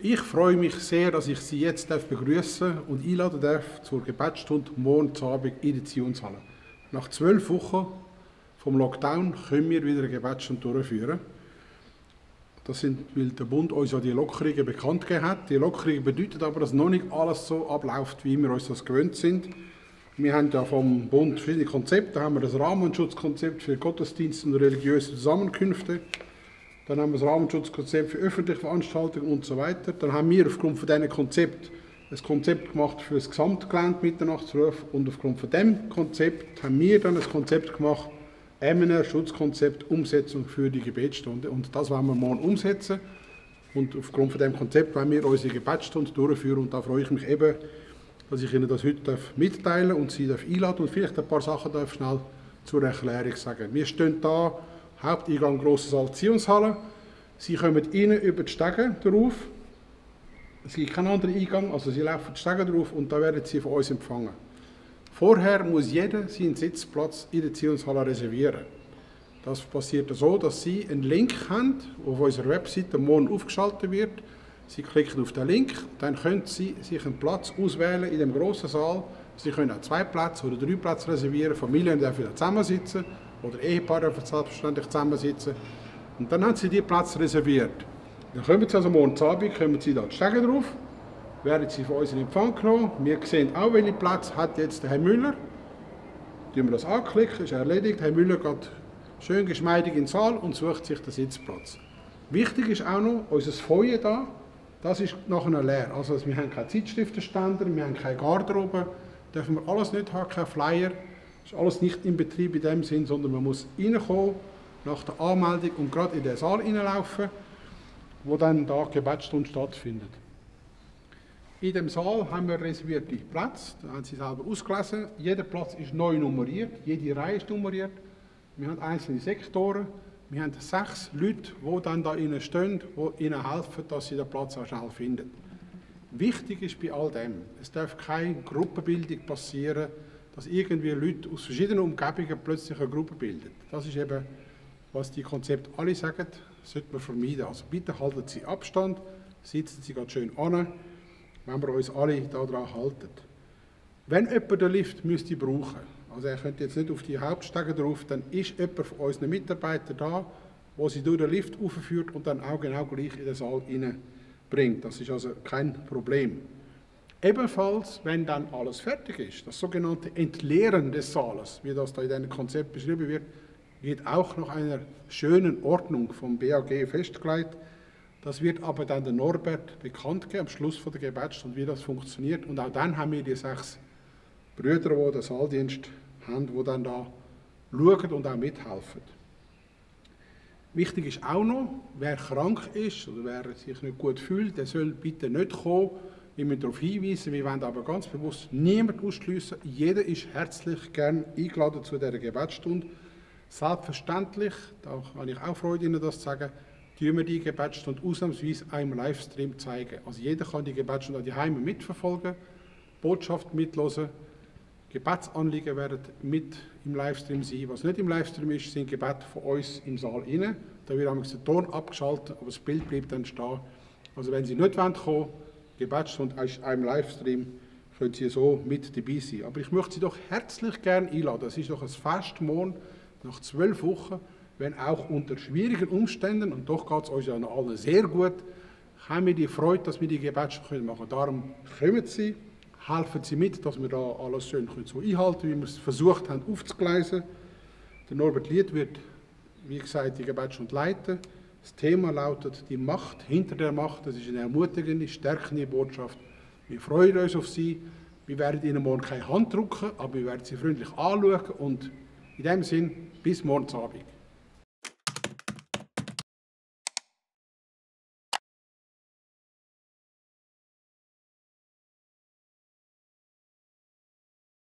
Ich freue mich sehr, dass ich Sie jetzt begrüßen und einladen darf zur Gebetsstunde morgen Abend in der Zionshalle. Nach 12 Wochen vom Lockdown können wir wieder eine Gebetsstunde durchführen. Das sind, weil der Bund uns ja die Lockerungen bekannt gegeben hat. Die Lockerungen bedeuten aber, dass noch nicht alles so abläuft, wie wir uns das gewöhnt sind. Wir haben ja vom Bund verschiedene Konzepte. Da haben wir das Rahmenschutzkonzept für Gottesdienste und religiöse Zusammenkünfte. Dann haben wir das Rahmenschutzkonzept für öffentliche Veranstaltungen und so weiter. Dann haben wir aufgrund von diesem Konzept ein Konzept gemacht für das Gesamtgelände Mitternachtsruf. Und aufgrund von diesem Konzept haben wir dann ein Konzept gemacht, ein Schutzkonzept, Umsetzung für die Gebetsstunde. Und das wollen wir morgen umsetzen. Und aufgrund von diesem Konzept wollen wir unsere Gebetsstunde durchführen. Und da freue ich mich eben, dass ich Ihnen das heute mitteilen darf und Sie einladen und vielleicht ein paar Sachen schnell zur Erklärung sagen. Wir stehen da, Haupteingang Grosser Saal Zionshalle. Sie kommen rein über die Stege drauf. Es gibt keinen anderen Eingang, also Sie laufen die Stege drauf und da werden Sie von uns empfangen. Vorher muss jeder seinen Sitzplatz in der Zionshalle reservieren. Das passiert so, dass Sie einen Link haben, der auf unserer Webseite morgen aufgeschaltet wird. Sie klicken auf den Link, dann können Sie sich einen Platz auswählen in dem grossen Saal. Sie können auch 2 Plätze oder 3 Plätze reservieren. Familien dürfen da zusammensitzen oder Ehepaare dürfen selbstverständlich zusammensitzen. Und dann haben Sie die Plätze reserviert. Dann kommen Sie also morgen Abend, kommen Sie da die Stege drauf, werden Sie von uns in Empfang genommen. Wir sehen auch, welche Platz hat jetzt der Herr Müller. Tun wir das anklicken, ist erledigt. Herr Müller geht schön geschmeidig in den Saal und sucht sich den Sitzplatz. Wichtig ist auch noch, unser Feuer da, das ist nachher leer. Also wir haben keine Zeitschriftenständer, wir haben keine Garderobe, dürfen wir alles nicht haben, kein Flyer. Das ist alles nicht in Betrieb in dem Sinn, sondern man muss reinkommen, nach der Anmeldung und gerade in den Saal reinlaufen, wo dann da die Gebetsstunde stattfindet. In dem Saal haben wir reservierte Plätze, da haben Sie selber ausgelesen. Jeder Platz ist neu nummeriert, jede Reihe ist nummeriert. Wir haben einzelne Sektoren. Wir haben 6 Leute, die dann da innen stehen, die Ihnen helfen, dass Sie den Platz auch schnell finden. Wichtig ist bei all dem, es darf keine Gruppenbildung passieren, dass irgendwie Leute aus verschiedenen Umgebungen plötzlich eine Gruppe bilden. Das ist eben, was die Konzepte alle sagen, sollte man vermeiden. Also bitte halten Sie Abstand, sitzen Sie ganz schön an, wenn wir uns alle daran halten. Wenn jemand den Lift müsste brauchen, also er könnte jetzt nicht auf die Hauptstege drauf, dann ist jemand von unseren Mitarbeitern da, der Sie durch den Lift aufführt und dann auch genau gleich in den Saal bringt. Das ist also kein Problem. Ebenfalls, wenn dann alles fertig ist, das sogenannte Entleeren des Saales, wie das da in diesem Konzept beschrieben wird, wird auch nach einer schönen Ordnung vom BAG festgelegt. Das wird aber dann der Norbert bekannt geben, am Schluss der Gebetsstunde, wie das funktioniert. Und auch dann haben wir die 6 Brüder, die den Saaldienst haben, die dann da schauen und auch mithelfen. Wichtig ist auch noch, wer krank ist oder wer sich nicht gut fühlt, der soll bitte nicht kommen. Wir müssen darauf hinweisen, wir wollen aber ganz bewusst niemanden ausschliessen. Jeder ist herzlich gern eingeladen zu dieser Gebetsstunde. Selbstverständlich, da habe ich auch Freude, Ihnen das zu sagen, tun wir die Gebetsstunde ausnahmsweise auch im Livestream zeigen. Also jeder kann die Gebetsstunde die Heime mitverfolgen, Botschaft mithören, Gebetsanliegen werden mit im Livestream sein. Was nicht im Livestream ist, sind Gebete von uns im Saal rein. Da wird der Ton abgeschaltet, aber das Bild bleibt dann stehen. Also wenn Sie nicht kommen wollen, Gebetsstunde ist auch im Livestream, können Sie so mit dabei sein. Aber ich möchte Sie doch herzlich gerne einladen. Es ist doch ein Fest morgen, nach 12 Wochen, wenn auch unter schwierigen Umständen, und doch geht es uns ja noch allen sehr gut, haben wir die Freude, dass wir die Gebetsstunde machen können. Darum kommen Sie, helfen Sie mit, dass wir da alles schön so einhalten können, wie wir es versucht haben aufzugleisen. Der Norbert Lied wird, wie gesagt, die Gebetsstunde leiten. Das Thema lautet die Macht hinter der Macht. Das ist eine ermutigende, stärkende Botschaft. Wir freuen uns auf Sie. Wir werden Ihnen morgen keine Hand drücken, aber wir werden Sie freundlich anschauen und in dem Sinn bis morgen Abend.